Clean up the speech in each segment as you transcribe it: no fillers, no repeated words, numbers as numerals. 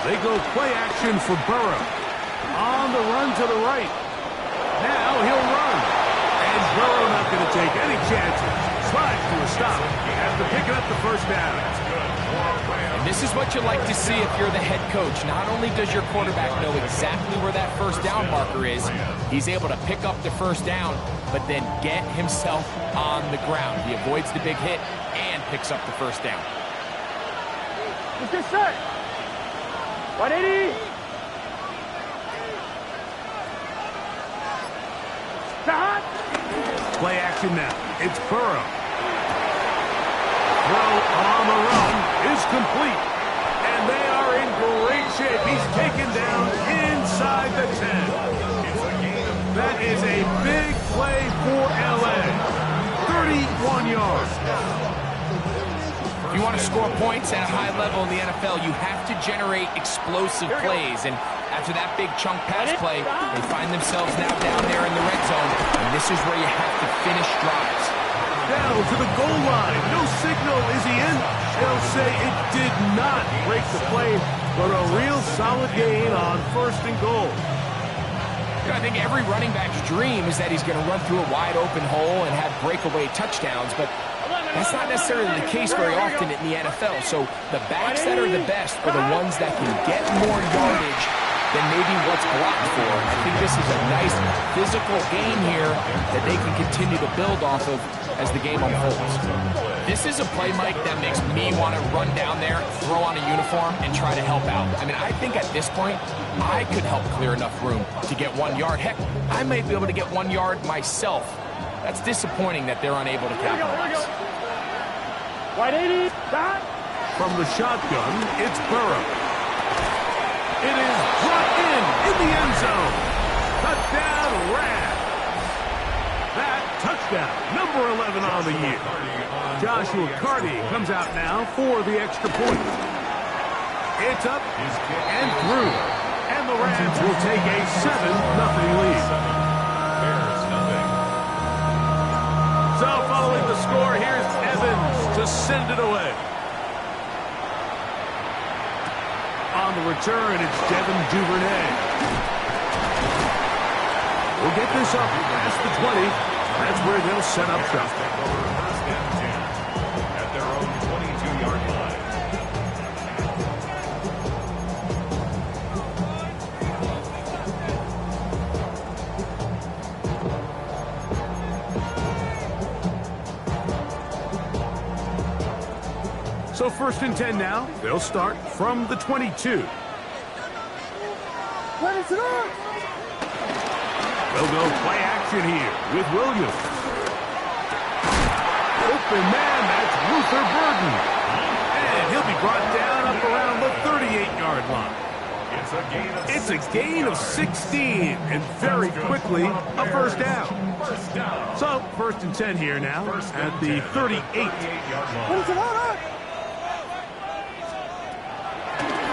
They go play action for Burrow. On the run to the right. Now he'll run. And Burrow not going to take any chances. Slides to a stop after picking up the first down. And this is what you like to see if you're the head coach. Not only does your quarterback know exactly where that first down marker is, he's able to pick up the first down, but then get himself on the ground. He avoids the big hit and picks up the first down. Let's get set. 180. Stop. Play action now. It's Burrow. Throw on the run is complete. And they are in great shape. He's taken down inside the 10. That is a big play for LA. 31 yards. If you want to score points at a high level in the NFL, you have to generate explosive plays. And after that big chunk pass play, they find themselves now down there in the red zone. And this is where you have to finish drives. Down to the goal line. No signal. Is he in? They'll say it did not break the play, but a real solid gain on 1st and goal. I think every running back's dream is that he's going to run through a wide open hole and have breakaway touchdowns, but that's not necessarily the case very often in the NFL. So the backs that are the best are the ones that can get more yardage than maybe what's blocked for. I think this is a nice physical game here that they can continue to build off of as the game unfolds. This is a play, Mike, that makes me want to run down there, throw on a uniform, and try to help out. I mean, I think at this point, I could help clear enough room to get 1 yard. Heck, I might be able to get 1 yard myself. That's disappointing that they're unable to capitalize. 180. Stop. From the shotgun, it's Burrow. It is brought in the end zone. Touchdown, Rams. That touchdown, number 11 on the year. Joshua Carty comes out now for the extra point. It's up and through. And the Rams will take a 7-0 lead. So following the score, here's Evans to send it away. On the return, it's Devin Duvernay. We'll get this up past the 20. That's where they'll set up shop. At their own 22-yard line. So 1st and 10 now. They'll start from the 22. What is it on? They'll go play action here with Williams. Open man, that's Luther Burden. And he'll be brought down up around the 38-yard line. It's a gain of 16, and very quickly, a first down. So 1st and 10 here now at the 38. What is it on?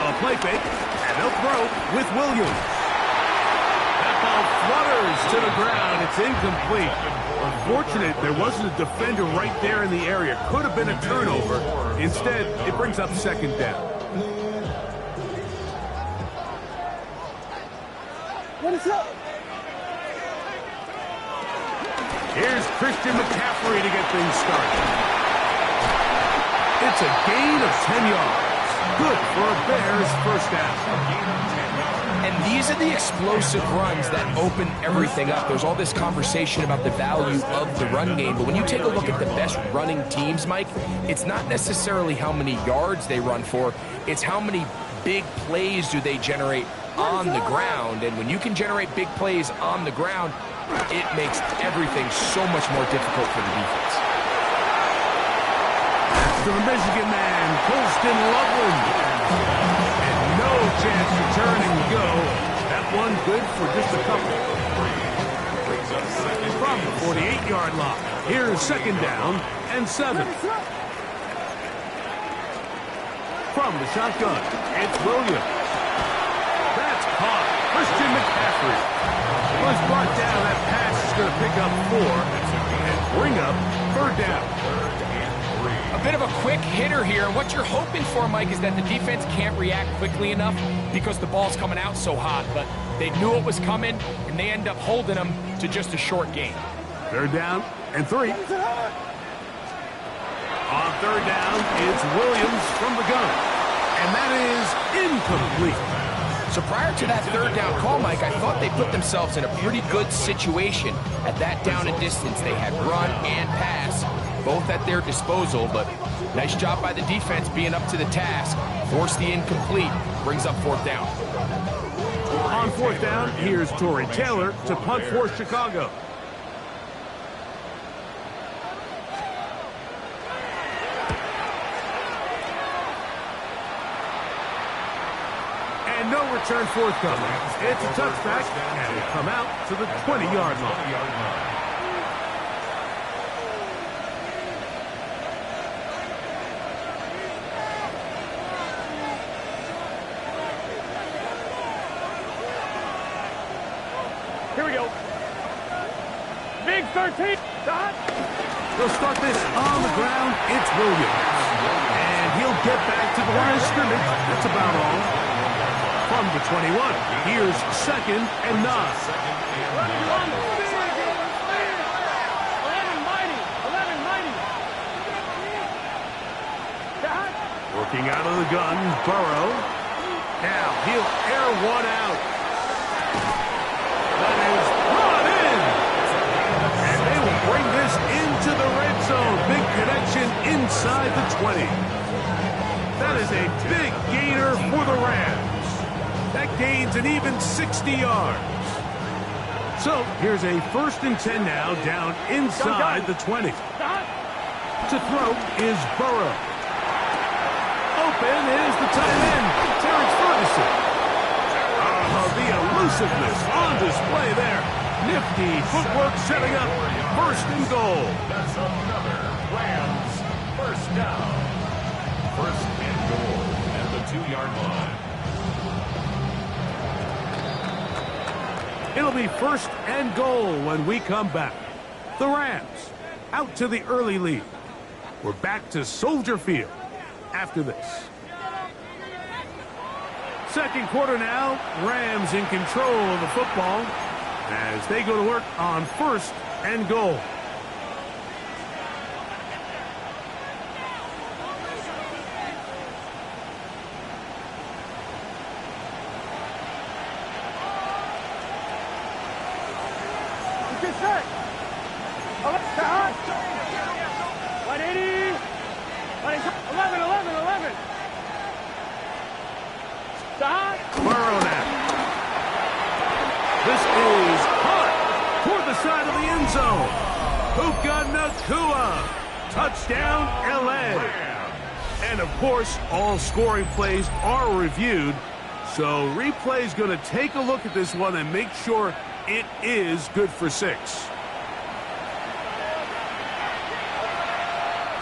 A play fake, and they'll throw with Williams. That ball flutters to the ground. It's incomplete. Unfortunate there wasn't a defender right there in the area. Could have been a turnover. Instead, it brings up 2nd down. What is up? Here's Christian McCaffrey to get things started. It's a gain of 10 yards. Good for a Bears first down. And these are the explosive runs that open everything up. There's all this conversation about the value of the run game, but when you take a look at the best running teams, Mike, it's not necessarily how many yards they run for, it's how many big plays do they generate on the ground. And when you can generate big plays on the ground, it makes everything so much more difficult for the defense. To the Michigan man, Colston Loveland. And no chance to turn and go. That one good for just a couple. From the 48-yard line, here's 2nd down and 7. From the shotgun, it's Williams. That's caught. Christian McCaffrey was brought down. That pass is going to pick up 4 and bring up 3rd down. A bit of a quick hitter here. And what you're hoping for, Mike, is that the defense can't react quickly enough because the ball's coming out so hot. But they knew it was coming, and they end up holding them to just a short gain. Third down and 3. On third down, it's Williams from the gun. And that is incomplete. So prior to that third down call, Mike, I thought they put themselves in a pretty good situation at that down and distance. They had run and pass, both at their disposal, but nice job by the defense being up to the task. Forced the incomplete, brings up fourth down. On fourth down, here's Tory Taylor to punt for Chicago. And no return forthcoming. It's a touchback, and will come out to the 20-yard line. Here we go. Big 13. Dot. They'll start this on the ground. It's Williams. And he'll get back to the line of scrimmage. That's about all. From the 21, here's second and 9. 11 mighty. Working out of the gun, Burrow. Now he'll air one out. That is brought in. And they will bring this into the red zone. Big connection inside the 20. That is a big gainer for the Rams. That gains an even 60 yards. So here's a 1st and 10 now, down inside the 20. To throw is Burrow. Open is the tight end, Terrence Ferguson. Oh, the elusiveness on display there. Nifty footwork setting up 1st and goal. That's another Rams first down. 1st and goal at the 2-yard line. It'll be 1st and goal when we come back. The Rams out to the early lead. We're back to Soldier Field after this. Second quarter now. Rams in control of the football as they go to work on 1st and goal. Get set. 180. 11. Stop. Burrow now. This is hot toward the side of the end zone. Puka Ncaa. Touchdown, L.A. And, of course, all scoring plays are reviewed. So replay's going to take a look at this one and make sure it is good for 6.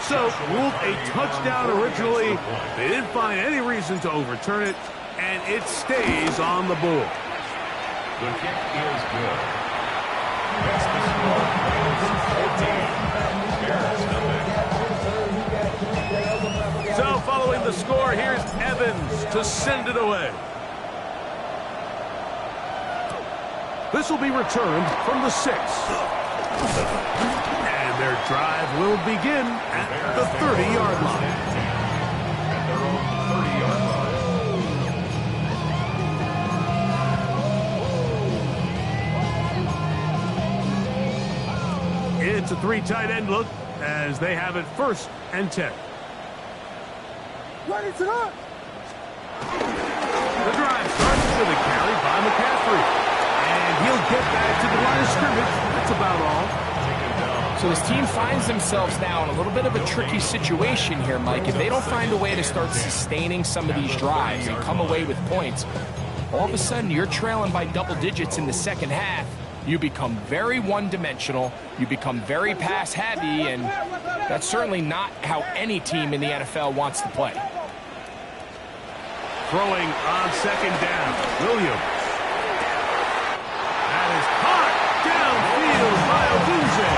So, ruled a touchdown originally. They didn't find any reason to overturn it, and it stays on the board. The kick is good. That's the score. Rams 14. So, following the score, here's Evans to send it away. This will be returned from the 6. And their drive will begin at the 30-yard line. At their own 30-yard line. It's a 3 tight end look as they have it 1st and 10. Ready to go. The drive starts with a carry by McCaffrey. And he'll get back to the line of scrimmage. That's about all. So this team finds themselves now in a little bit of a tricky situation here, Mike. If they don't find a way to start sustaining some of these drives and come away with points, all of a sudden you're trailing by double digits in the second half. You become very one-dimensional. You become very pass-heavy, and that's certainly not how any team in the NFL wants to play. Throwing on 2nd down, Williams. That is caught downfield by Abuze.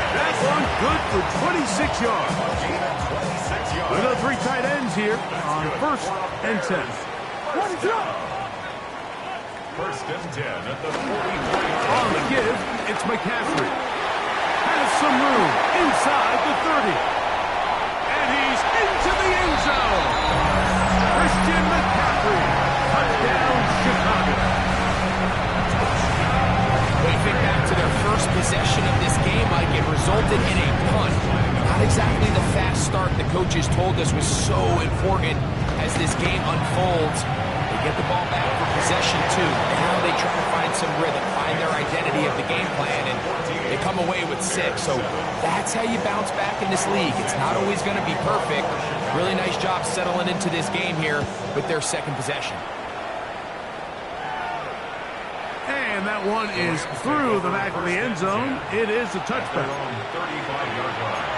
That one good for 26 yards. With the 3 tight ends here on 1st and 10. First and 10 at the 40. On the give, it's McCaffrey. Has some room inside the 30. And he's into the end zone. Christian McCaffrey. Touchdown, Chicago. When you think back to their first possession of this game, Mike, it resulted in a punt. Not exactly the fast start the coaches told us was so important as this game unfolds. They get the ball back for possession, too. Now they try to find some rhythm, find their identity of the game plan, and they come away with 6. So that's how you bounce back in this league. It's not always going to be perfect. Really nice job settling into this game here with their second possession. And that one is through the back of the end zone. It is a touchback. 35-yard line.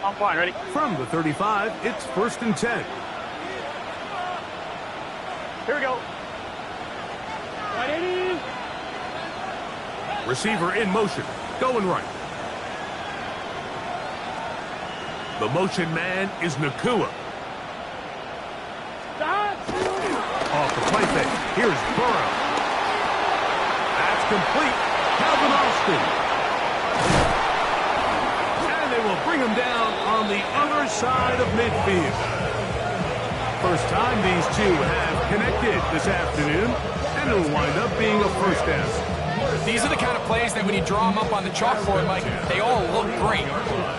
I'm fine, ready? From the 35, it's 1st and 10. Here we go. 180. Receiver in motion, going right. The motion man is Ncaa. Stop. Off the play fake, here's Burrow. That's complete. Calvin Austin. And they will bring him down on the other side of midfield. First time these two have connected this afternoon, and it will wind up being a first down. These are the kind of plays that when you draw them up on the chalkboard, Mike, they all look great.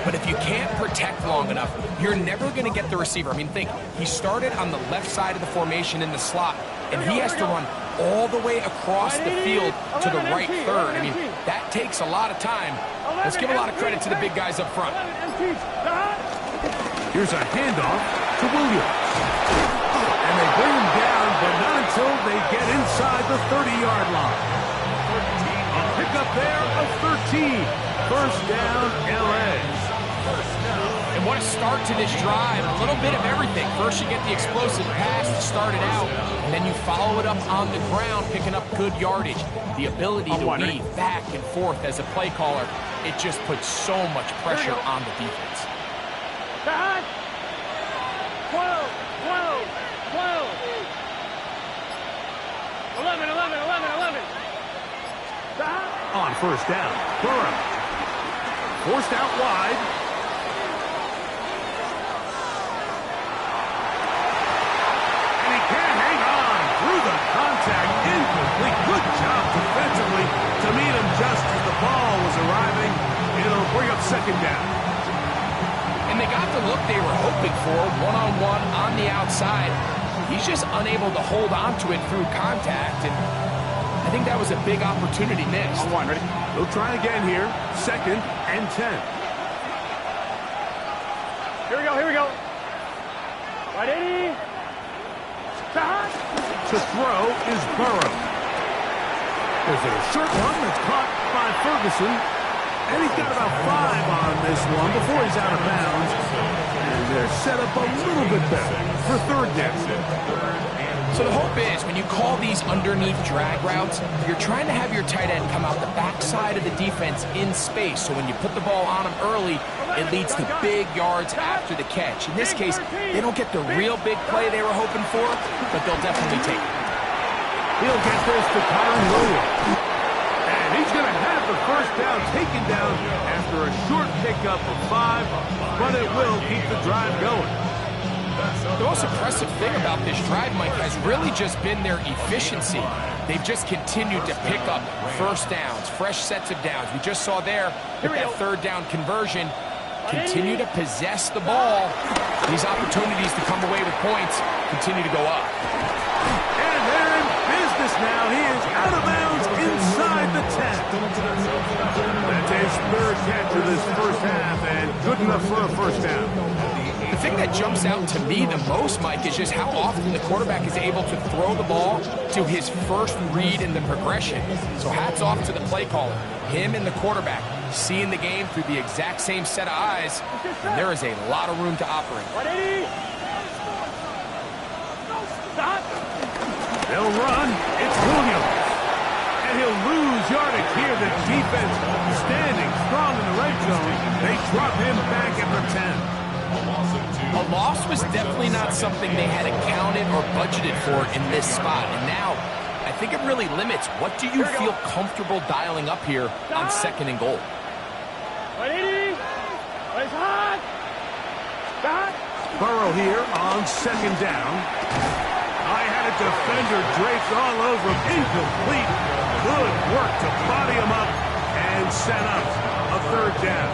But if you can't protect long enough, you're never going to get the receiver. I mean, think, he started on the left side of the formation in the slot, and he has to run all the way across the field to the right third. I mean, that takes a lot of time. Let's give a lot of credit to the big guys up front. Here's a handoff to Williams. And they bring him down, but not until they get inside the 30-yard line. A pickup there of 13. First down, L.A. And what a start to this drive. A little bit of everything. First you get the explosive pass to start it out, and then you follow it up on the ground, picking up good yardage. The ability to weave back and forth as a play caller, it just puts so much pressure on the defense. 12, 12, 12. 11, 11, 11, 11. On first down, Burrow. Forced out wide. And he can't hang on through the contact. Incomplete. Good job defensively to meet him just as the ball was arriving. It'll bring up second down. And they got the look they were hoping for, one-on-one on the outside. He's just unable to hold on to it through contact, and I think that was a big opportunity missed. On one, ready? They'll try again here. 2nd and 10. Here we go, here we go. 180. Stop. To throw is Burrow. There's a short one that's caught by Ferguson. And he's got about 5 on this one before he's out of bounds. And they're set up a little bit better for 3rd down. So the hope is, when you call these underneath drag routes, you're trying to have your tight end come out the backside of the defense in space. So when you put the ball on him early, it leads to big yards after the catch. In this case, they don't get the real big play they were hoping for, but they'll definitely take it. He'll get this to Kyron Williams. And he's going to have the first down taken down after a short pickup of 5, but it will keep the drive going. The most impressive thing about this drive, Mike, has really just been their efficiency. They've just continued to pick up first downs, fresh sets of downs. We just saw there with that 3rd down conversion. Continue to possess the ball. These opportunities to come away with points continue to go up. And they're in business now. He is out of bounds inside the 10. That's his 3rd catch of this first half, and good enough for a first down. The thing that jumps out to me the most, Mike, is just how often the quarterback is able to throw the ball to his first read in the progression. So hats off to the play caller. Him and the quarterback seeing the game through the exact same set of eyes, and there is a lot of room to operate. 180. They'll run. It's Williams. And he'll lose yardage here. The defense standing strong in the red zone. They drop him back at the 10. A loss was definitely not something they had accounted or budgeted for in this spot. And now, I think it really limits what do you feel comfortable dialing up here on 2nd and goal. Burrow here on 2nd down. I had a defender draped all over him. Incomplete. Good work to body him up and set up a 3rd down.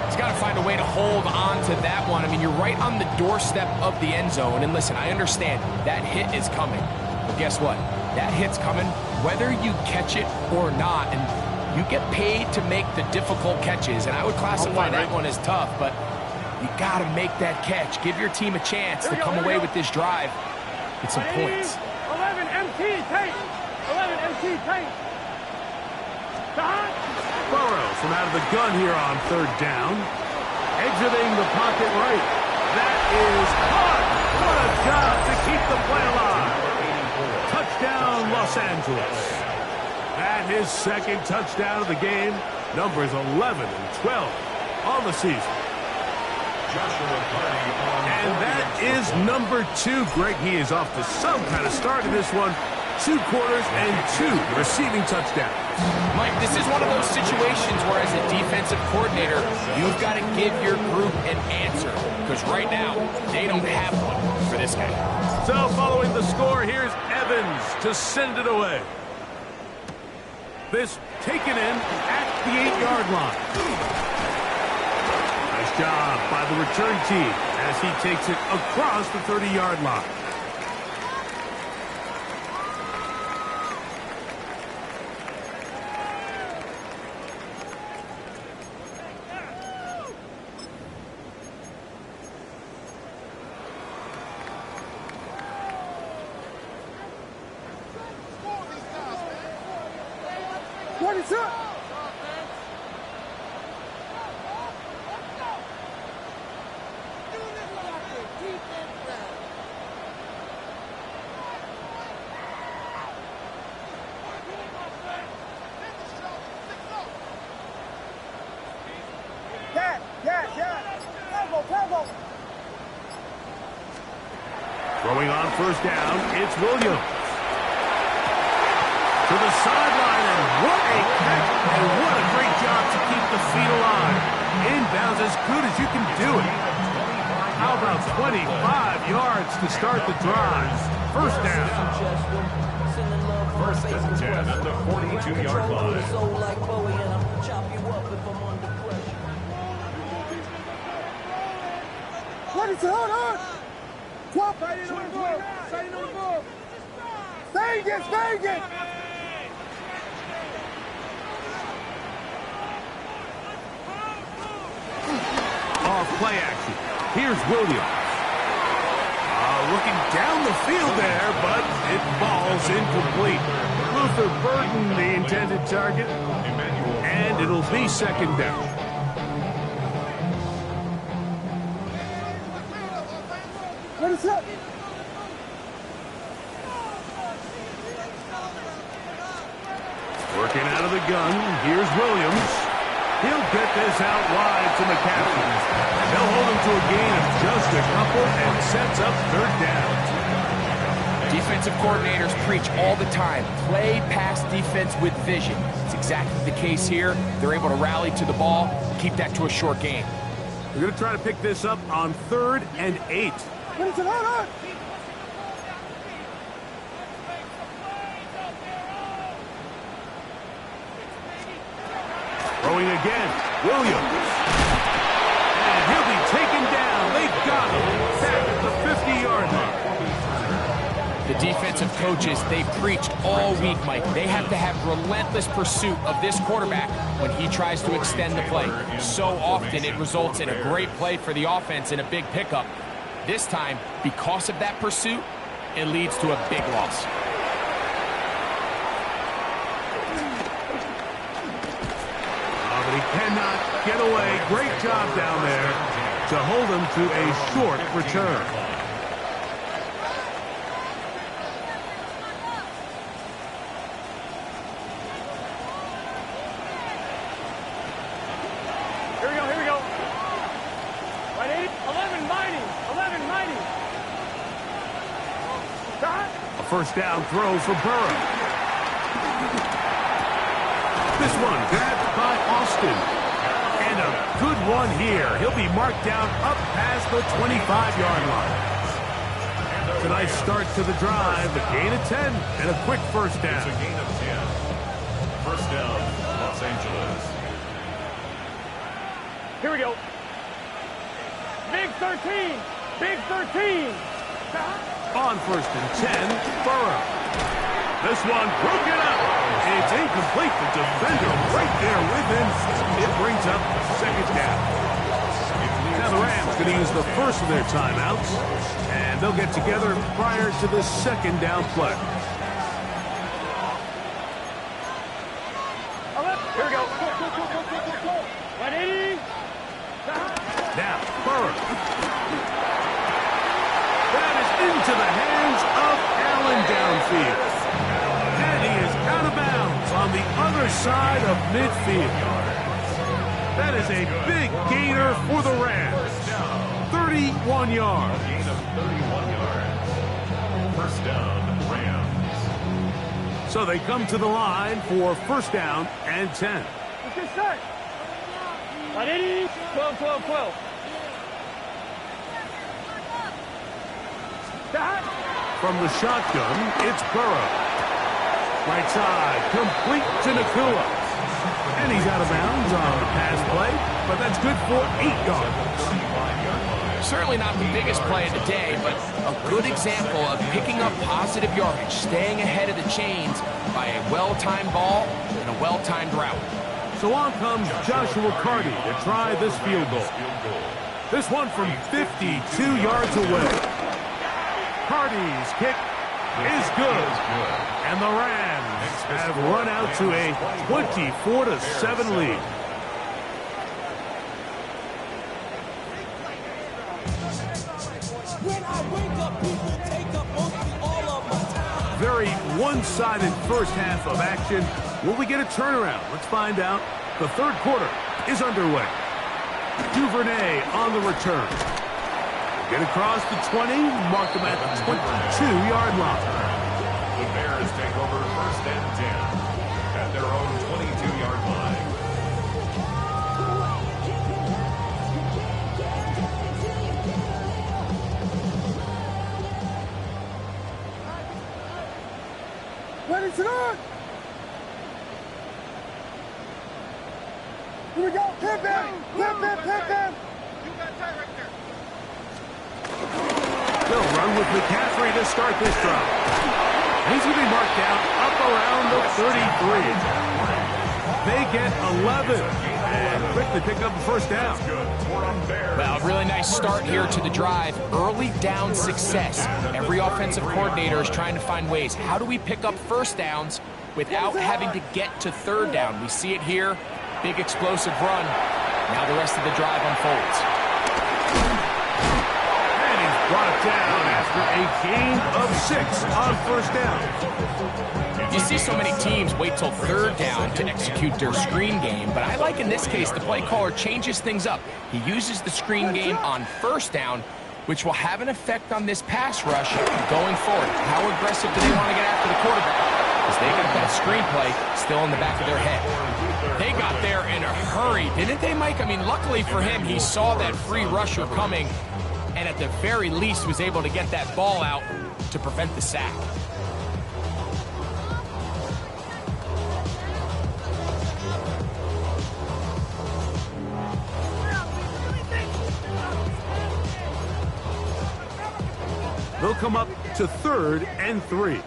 He's got to find a way to hold on to that one. I mean, you're right on the doorstep of the end zone. And listen, I understand that hit is coming. But guess what? That hit's coming whether you catch it or not. And you get paid to make the difficult catches. And I would classify that one as tough, but you got to make that catch. Give your team a chance to come away with this drive with some points. 11 MT tape. 11 MT tape. Burrows from out of the gun here on 3rd down. Exiting the pocket right. That is caught. What a job to keep the play alive. Touchdown, Los Angeles. That his 2nd touchdown of the game. Numbers 11 and 12 on the season. And that is number 2. Greg, he is off to some kind of start in this one. 2 quarters and 2 receiving touchdowns. Mike, this is one of those situations where as a defensive coordinator, you've got to give your group an answer. Because right now, they don't have one for this guy. So following the score, here's Evans to send it away. This taken in at the 8-yard line. Nice job by the return team as he takes it across the 30-yard line. What is up? Throwing on 1st down, it's Williams. To the sideline, and what a catch, and what a great job to keep the feet alive. Inbounds as good as you can do it. How about 25 yards to start the drive? 1st down. 1st and 10 at the 42-yard line. What is it? Hold on! Swap right in on the ball. Right in on the ball. Vegas, Vegas! Off play action. Here's Williams. Looking down the field there, but it falls incomplete. Luther Burden, the intended target, and it'll be 2nd down. What is up? Working out of the gun, here's Williams. He'll get this out wide to McCaffrey. They'll hold him to a gain of just a couple and sets up 3rd down. Defensive coordinators preach all the time, play pass defense with vision. It's exactly the case here. They're able to rally to the ball, keep that to a short game. We're going to try to pick this up on 3rd and 8. What is it? Hold on! Throwing again, Williams. And he'll be taken down. They've got him back at the 50-yard line. The defensive coaches, they preached all week, Mike. They have to have relentless pursuit of this quarterback when he tries to extend the play. So often it results in a great play for the offense and a big pickup. This time, because of that pursuit, it leads to a big loss. But he cannot get away. Great job down there to hold him to a short return. first down throw for Burrow. This one grabbed by Austin. And a good one here. He'll be marked down up past the 25-yard line. It's a nice start to the drive. A gain of 10 and a quick first down. It's a gain of 10. First down, Los Angeles. Here we go. Big 13. Big 13. On first and 10, Burrow. This one broken up. It's incomplete. The defender right there with him. It brings up second down. Now the Rams going to use the first of their timeouts, and they'll get together prior to the second down play. Here we go. 180. Now, Burrow. That is into the hands of Allen downfield. And he is out of bounds on the other side of midfield. That is a big gainer for the Rams. 31 yards. A gain of 31 yards. First down, Rams. So they come to the line for first down and 10. Let's get set. 180. 12, 12, 12. From the shotgun, it's Burrow. Right side, complete to Ncaa. And he's out of bounds on the pass play, but that's good for 8 yards. Certainly not the biggest play of the day, but a good example of picking up positive yardage, staying ahead of the chains by a well-timed ball and a well-timed route. So on comes Joshua Carty to try this field goal. This one from 52 yards away. Carty's kick is good. And the Rams have run out to a 24-7 lead. When I wake up, people take up mostly all of my time. Very one-sided first half of action. Will we get a turnaround? Let's find out. The third quarter is underway. Duvernay on the return. Get across the 20, mark them at the 22-yard line. The Bears take over first and 10 at their own 22-yard line. Ready to go. Here we go. Hit them. Hit them. Hit them. You got tight right there. They'll run with McCaffrey to start this drive. He's going to be marked down up around the 33. They get 11 and quickly pick up the first down. Well, a really nice start here to the drive. Early down success. Every offensive coordinator is trying to find ways. How do we pick up first downs without having to get to third down? We see it here. Big explosive run. Now the rest of the drive unfolds. Brought down after a gain of 6 on first down. You see so many teams wait till third down to execute their screen game, but I like in this case the play caller changes things up. He uses the screen game on first down, which will have an effect on this pass rush going forward. How aggressive do they want to get after the quarterback? Because they got that screenplay still in the back of their head. They got there in a hurry, didn't they, Mike? I mean, luckily for him, he saw that free rusher coming, and at the very least was able to get that ball out to prevent the sack. They'll come up to 3rd and 3.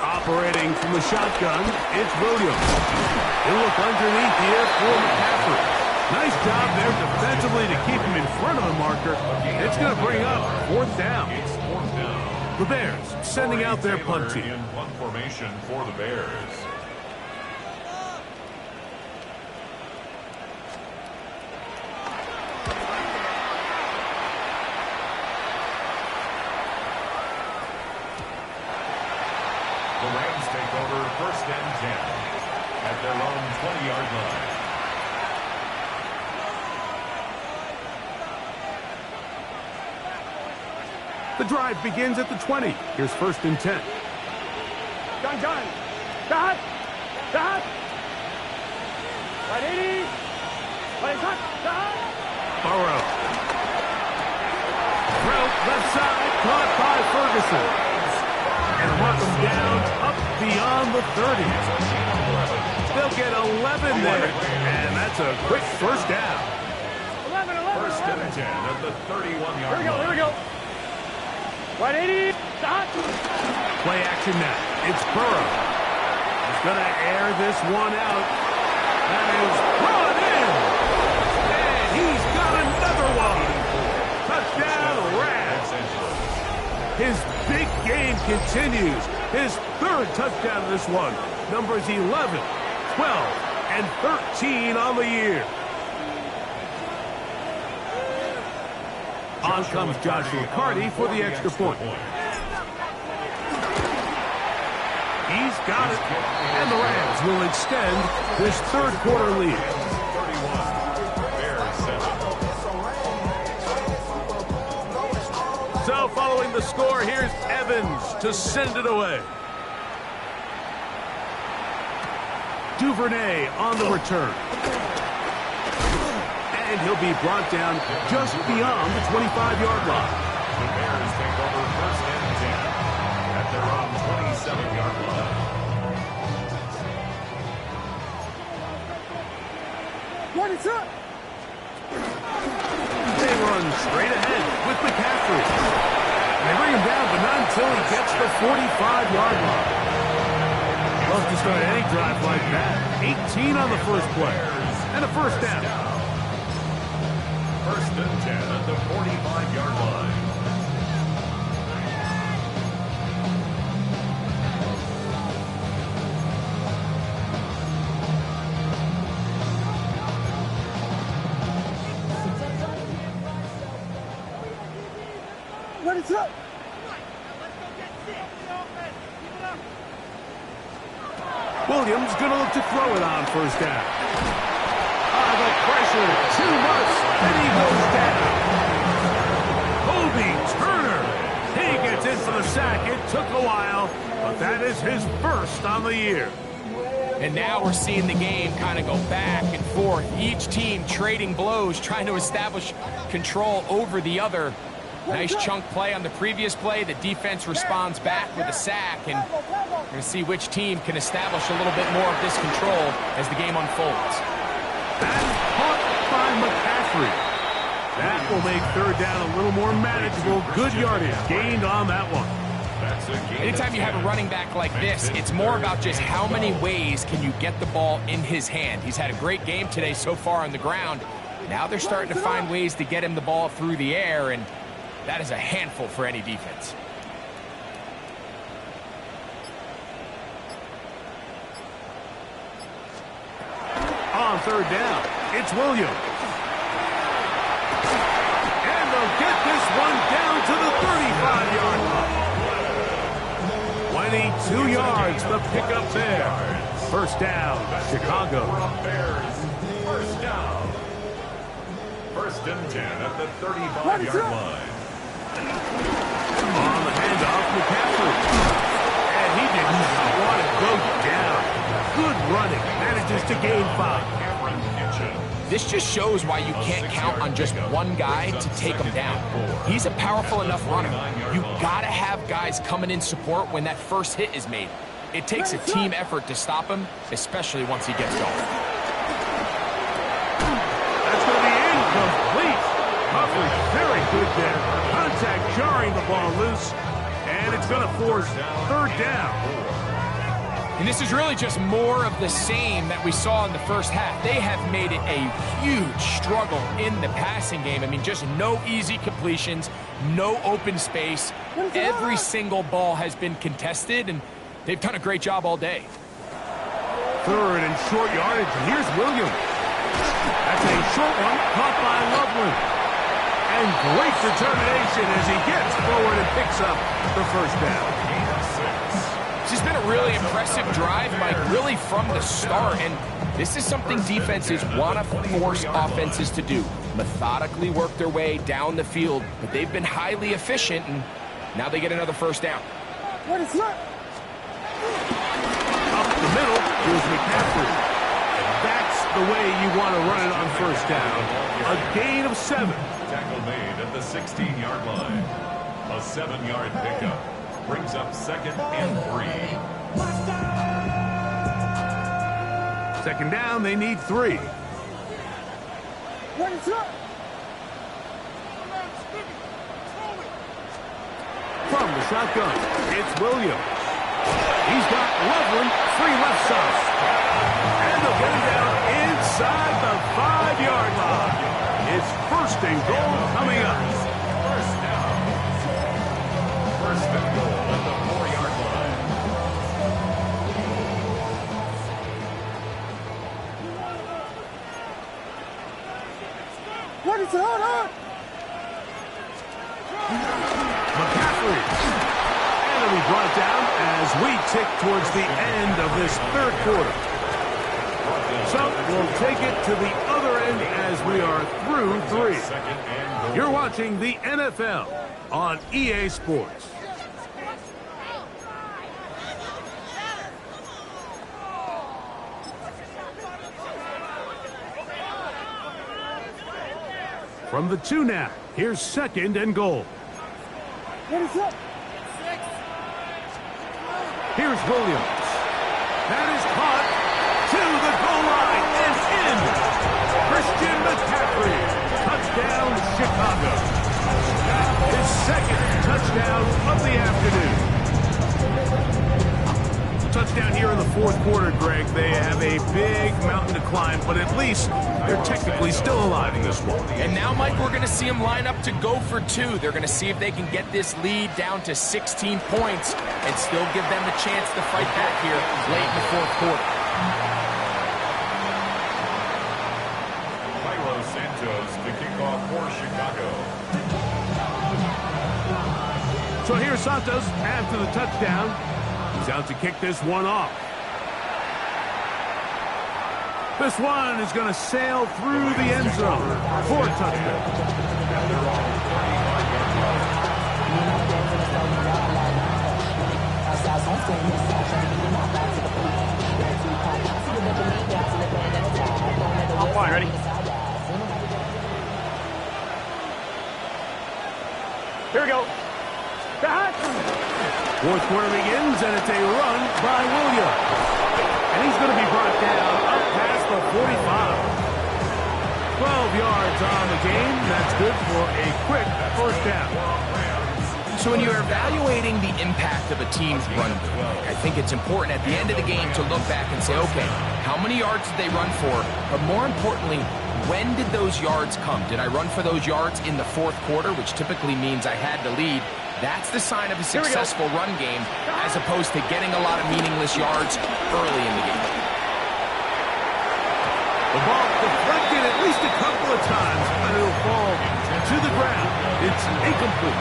Operating from the shotgun, it's Williams. He'll look underneath here for McCaffrey. Nice job there defensively to keep him in front of the marker. It's going to bring up 4th down. It's 4th down. The Bears sending out their punt team. In punt formation for the Bears. The Rams take over first and 10 at their own 20-yard line. The drive begins at the 20. Here's 1st and 10. John. Dad. Ready? Burrow. Throw left side, caught by Ferguson. And mark him down up beyond the 30. They'll get 11 there. And that's a quick first down. 11. 1st and 10 at the 31-yard line. Here we go. 180. Stop. Play action now. It's Burrow. He's going to air this one out. That is brought in. And he's got another one. Touchdown, Rams. His big game continues. His 3rd touchdown of this one. Numbers 11, 12, and 13 on the year. On comes Joshua McCarty for the extra point. He's got it. And the Rams will extend this 3rd quarter lead. 31. Bears 7. So following the score, here's Evans to send it away. Duvernay on the return. And he'll be brought down just beyond the 25-yard line. The Bears take over 1st and 10 at their own 27-yard line. What is up? They run straight ahead with McCaffrey. They bring him down, but not until he gets the 45-yard line. Love to start any drive like that. 18 on the first play. And a first down. 1st and 10 at the 45-yard line. What is up? Williams going to look to throw it on first down. The pressure, too much, and he goes down. Kobe Turner, he gets in for the sack. It took a while, but that is his 1st on the year. And now we're seeing the game kind of go back and forth. Each team trading blows, trying to establish control over the other. Nice chunk play on the previous play. The defense responds back with a sack, and we're going to see which team can establish a little bit more of this control as the game unfolds. And caught by McCaffrey. That will make 3rd down a little more manageable. Good yardage gained on that one. Anytime you have a running back like this, it's more about just how many ways can you get the ball in his hand. He's had a great game today so far on the ground. Now they're starting to find ways to get him the ball through the air, and that is a handful for any defense. On 3rd down, it's Williams. And they'll get this one down to the 35-yard line. 22 yards the pickup there. 1st down, Chicago. Bears, 1st down. 1st and 10 at the 35-yard line. On the handoff, McCaffrey. And he did not want to go down. Good running. Manages to gain 5. This just shows why you can't count on just one guy to take him down. He's a powerful enough runner. You got to have guys coming in support when that first hit is made. It takes a team effort to stop him, especially once he gets going. That's going to be incomplete. Humphrey very good there. Contact jarring the ball loose. And it's going to force 3rd down. And this is really just more of the same that we saw in the first half. They have made it a huge struggle in the passing game. I mean, just no easy completions, no open space. Every single ball has been contested, and they've done a great job all day. 3rd and short yardage, and here's Williams. That's a short one, caught by Loveland. And great determination as he gets forward and picks up the 1st down. This has been a really impressive drive, Mike, really from the start. And this is something defenses want to force offenses to do. Methodically work their way down the field, but they've been highly efficient, and Now they get another first down. What is that? Up the middle, here's McCaffrey. That's the way you want to run it on first down. A gain of 7. Tackle made at the 16-yard line. A 7-yard pickup brings up 2nd and 3. Second down, they need 3. What is that? From the shotgun, it's Williams. He's got Loveland, free left side. And they'll get him down inside the 5-yard line. It's 1st and goal coming up. First down. 1st and goal at the 4-yard line. What is that? McCaffrey. And it'll be brought down as we tick towards the end of this 3rd quarter. So we'll take it to the other end as we are through 3. 2nd and goal. You're watching the NFL on EA Sports. From the 2 now, here's 2nd and goal. What is that? Here's Williams. That is caught to the goal line and in. Christian McCaffrey. Touchdown, Chicago. His 2nd touchdown of the afternoon. Touchdown here in the 4th quarter, Greg. They have a big mountain to climb, but at least they're technically still alive in this one. And now, Mike, we're going to see them line up to go for 2. They're going to see if they can get this lead down to 16 points and still give them a chance to fight back here late in the 4th quarter. Milo Santos to kick off for Chicago. So here's Santos after the touchdown. He's out to kick this one off. This one is going to sail through the end zone for a touchdown. I'm fine, ready? Here we go. 4th quarter begins, and it's a run by Williams. And he's going to be brought down up past the 45. 12 yards on the game. That's good for a quick first down. So when you're evaluating the impact of a team's run game, I think it's important at the end of the game to look back and say, okay, how many yards did they run for? But more importantly, when did those yards come? Did I run for those yards in the 4th quarter, which typically means I had the lead? That's the sign of a successful run game, as opposed to getting a lot of meaningless yards early in the game. The ball deflected at least a couple of times, but it'll fall to the ground. It's incomplete.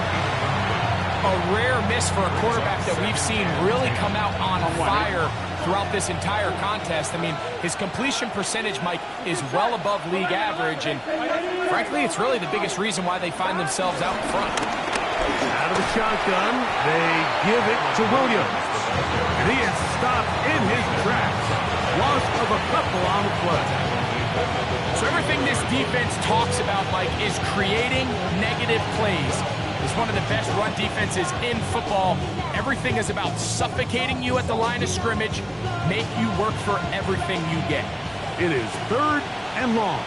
A rare miss for a quarterback that we've seen really come out on fire throughout this entire contest. I mean, his completion percentage, Mike, is well above league average, and frankly, it's really the biggest reason why they find themselves out in front. Out of the shotgun, they give it to Williams. And he is stopped in his tracks. Loss of a couple on the play. So everything this defense talks about, Mike, is creating negative plays. It's one of the best run defenses in football. Everything is about suffocating you at the line of scrimmage, make you work for everything you get. It is 3rd and long.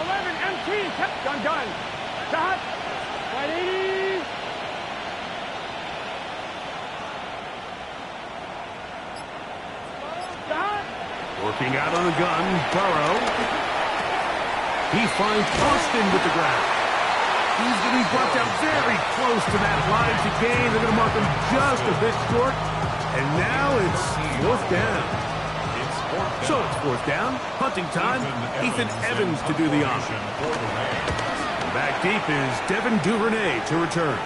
11 MT. Gun. Shot. 180. Working out of the gun, Burrow. He finds Austin with the ground. He's going to be brought down very close to that line to gain. They're going to mark him just a bit short. And now it's 4th down. So it's 4th down. Punting time. Ethan Evans to do the honor. Back deep is Devin Duvernay to return.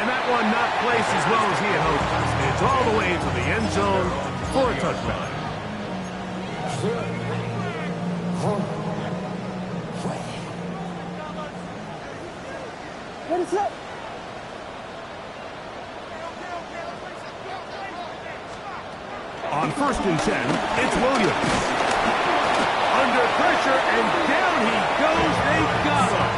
And that one not placed as well as he had hoped. It's all the way into the end zone for a touchdown. What is that? On 1st and 10, it's Williams. Under pressure, and down he goes. They got him.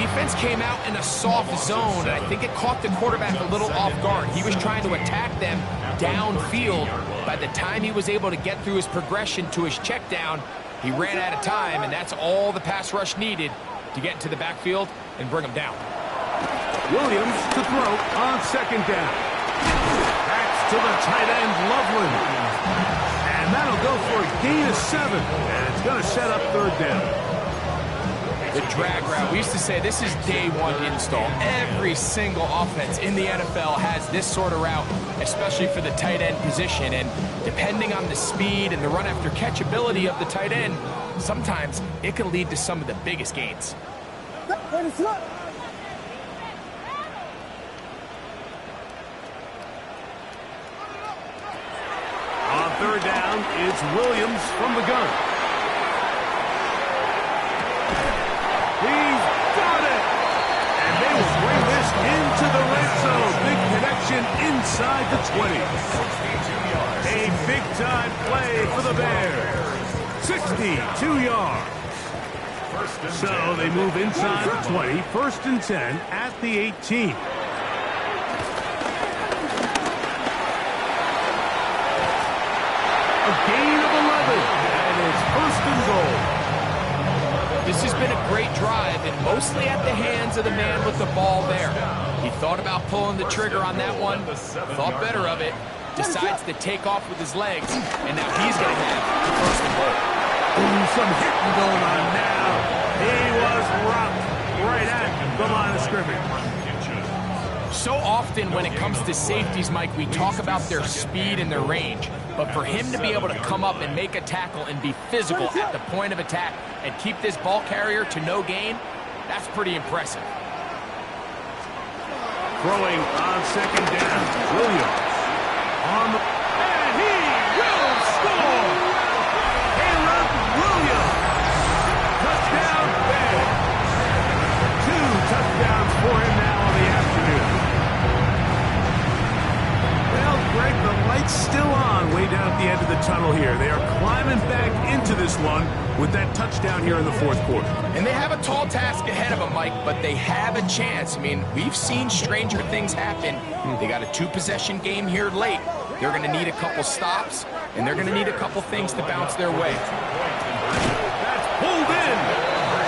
Defense came out in a soft zone, and I think it caught the quarterback a little off guard. He was trying to attack them downfield. By the time he was able to get through his progression to his check down, he ran out of time, and that's all the pass rush needed to get into the backfield and bring him down. Williams to throw on 2nd down. That's to the tight end, Loveland. And that'll go for a gain of 7. And it's going to set up 3rd down. The drag route. We used to say this is day one install. Every single offense in the NFL has this sort of route, especially for the tight end position. And depending on the speed and the run after catch ability of the tight end, sometimes it can lead to some of the biggest gains. On 3rd down, it's Williams from the gun. He's got it! And they will bring this into the red zone. Big connection inside the 20. A big-time play for the Bears. 62 yards. So they move inside the 20. 1st and 10 at the 18. A gain of 11. And it's 1st and goal. This has been a great drive, and mostly at the hands of the man with the ball there. He thought about pulling the trigger on that one, thought better of it, decides to take off with his legs, and now he's going to have the 1st and goal. Ooh, some hitting going on now. He was rocked right at the line of scrimmage. So often when it comes to safeties, Mike, we talk about their speed and their range. But for him to be able to come up and make a tackle and be physical at the point of attack and keep this ball carrier to no gain, that's pretty impressive. Throwing on 2nd down, Williams. And he will score! Caleb Williams! Touchdown, Bears! 2 touchdowns for him now on the afternoon. Well, Greg, the light's still on way down at the end of the tunnel here. They are climbing back into this one with that touchdown here in the 4th quarter. And they have a tall task ahead of them, Mike, but they have a chance. I mean, we've seen stranger things happen. They got a 2-possession game here late. They're going to need a couple stops, and they're going to need a couple things to bounce their way. That's pulled in,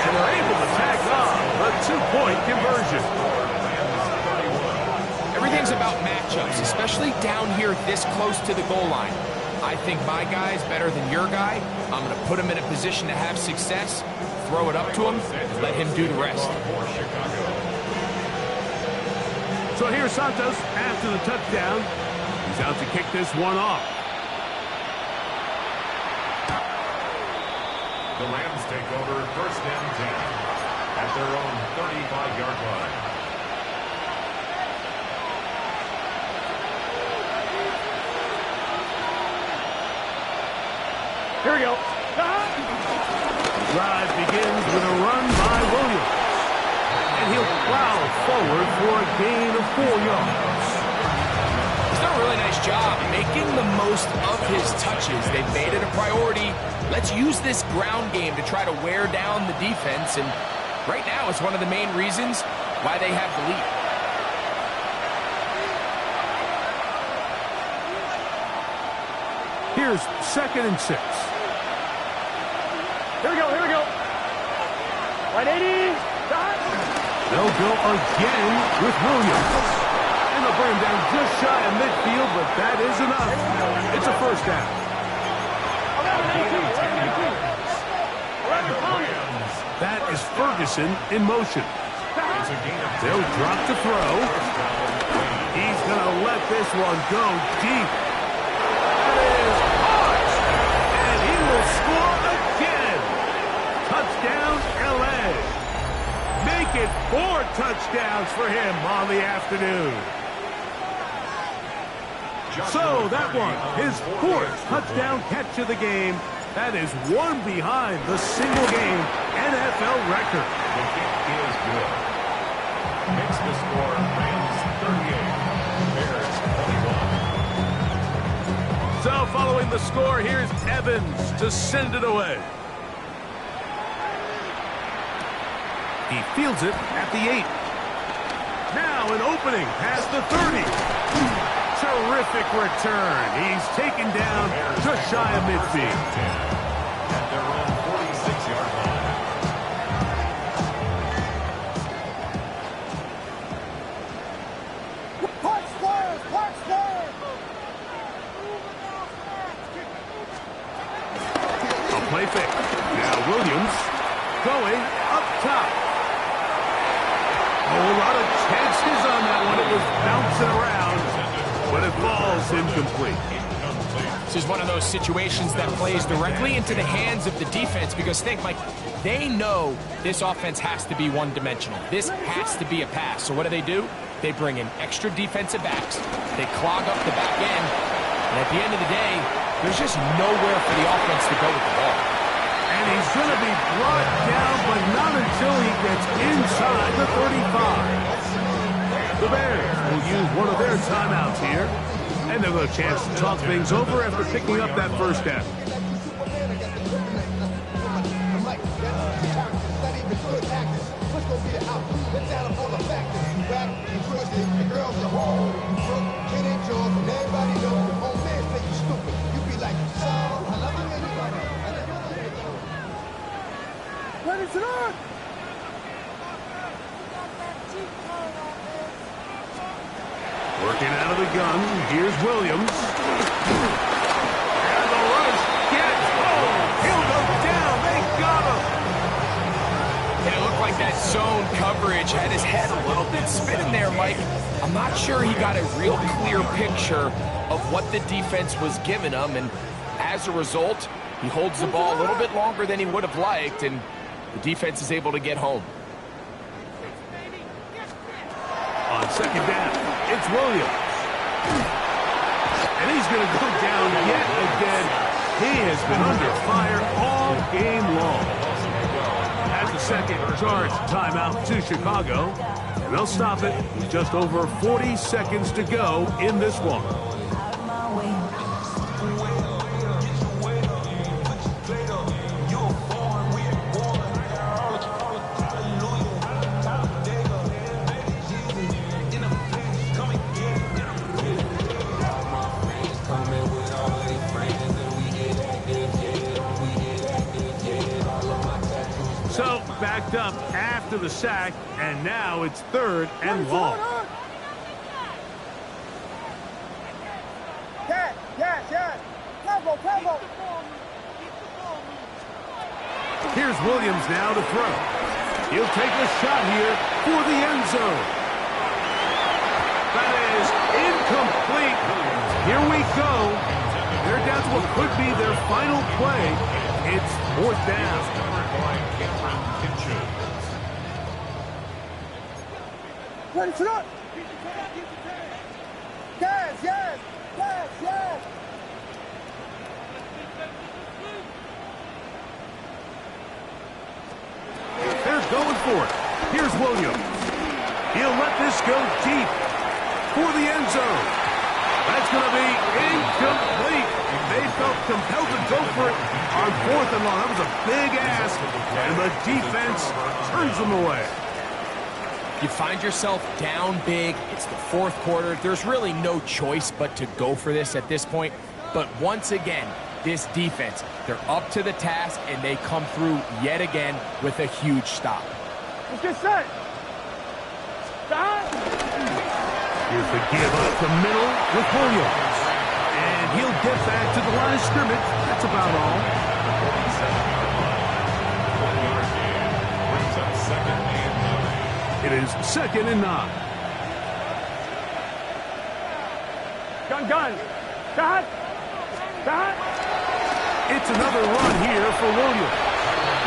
and they're able to tack on a 2-point conversion. Everything's about matchups, especially down here this close to the goal line. I think my guy's better than your guy. I'm going to put him in a position to have success, throw it up to him, and let him do the rest. So here's Santos after the touchdown. He's out to kick this one off. The Rams take over 1st and 10 at their own 35-yard line. Here we go. The drive begins with a run by Williams. And he'll plow forward for a gain of 4 yards. He's done a really nice job making the most of his touches. They've made it a priority. Let's use this ground game to try to wear down the defense. And right now, it's one of the main reasons why they have the lead. Here's 2nd and 6. Here we go, here we go. 180. They'll go again with Williams. And they'll bring him down just shy of midfield, but that is enough. It's a 1st down. That is Ferguson in motion. They'll drop the throw. He's going to let this one go deep. That is hard. And he will score again. Touchdown, L.A. Make it 4 touchdowns for him on the afternoon. So that one, his 4th touchdown catch of the game. That is one behind the single-game NFL record. The kick is good. Makes the score Rams 38, Bears 21. So following the score, here's Evans to send it away. He fields it at the 8. Now an opening past the 30. Terrific return. He's taken down just shy of midfield. At their own 46-yard line. Punch squares! Punch squares! A play fake. Now Williams going up top. Oh, a lot of chances on that one. It was bouncing around, but it falls incomplete. This is one of those situations that plays directly into the hands of the defense because think, Mike, they know this offense has to be one-dimensional. This has to be a pass. So what do? They bring in extra defensive backs. They clog up the back end. And at the end of the day, there's just nowhere for the offense to go with the ball. And he's going to be brought down, but not until he gets inside the 35. The Bears will use one of their timeouts here. And they'll have a chance to talk things over after picking up that first down. Ready to run! Working out of the gun, here's Williams. And the rush gets home. He'll go down. They got him. And it looked like that zone coverage had his head a little bit spinning there, Mike. I'm not sure he got a real clear picture of what the defense was giving him, and as a result, he holds the ball a little bit longer than he would have liked, and the defense is able to get home. On second down, it's Williams. And he's going to go down yet again. He has been under fire all game long. As the second charge timeout to Chicago, and they'll stop it with just over 40 seconds to go in this one. So, backed up after the sack, and now it's third and long. Yes, yes, yes! Tempo, tempo! Here's Williams now to throw. He'll take a shot here for the end zone. That is incomplete. Here we go. They're down to what could be their final play. It's fourth down. Ready to run! Yes, yes! Yes, yes! They're going for it. Here's Williams. He'll let this go deep for the end zone. That's going to be incomplete. They felt compelled to go for it on fourth and long. That was a big ask, and the defense turns them away. You find yourself down big. It's the fourth quarter. There's really no choice but to go for this at this point. But once again, this defense, they're up to the task, and they come through yet again with a huge stop. Let's get set. Stop. Here's the give up the middle with Williams. And he'll get back to the line of scrimmage. That's about all. It is 2nd and 9. Gun. Shot. Shot. It's another run here for Williams.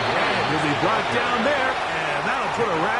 And he'll be brought down there, and that'll put a wrap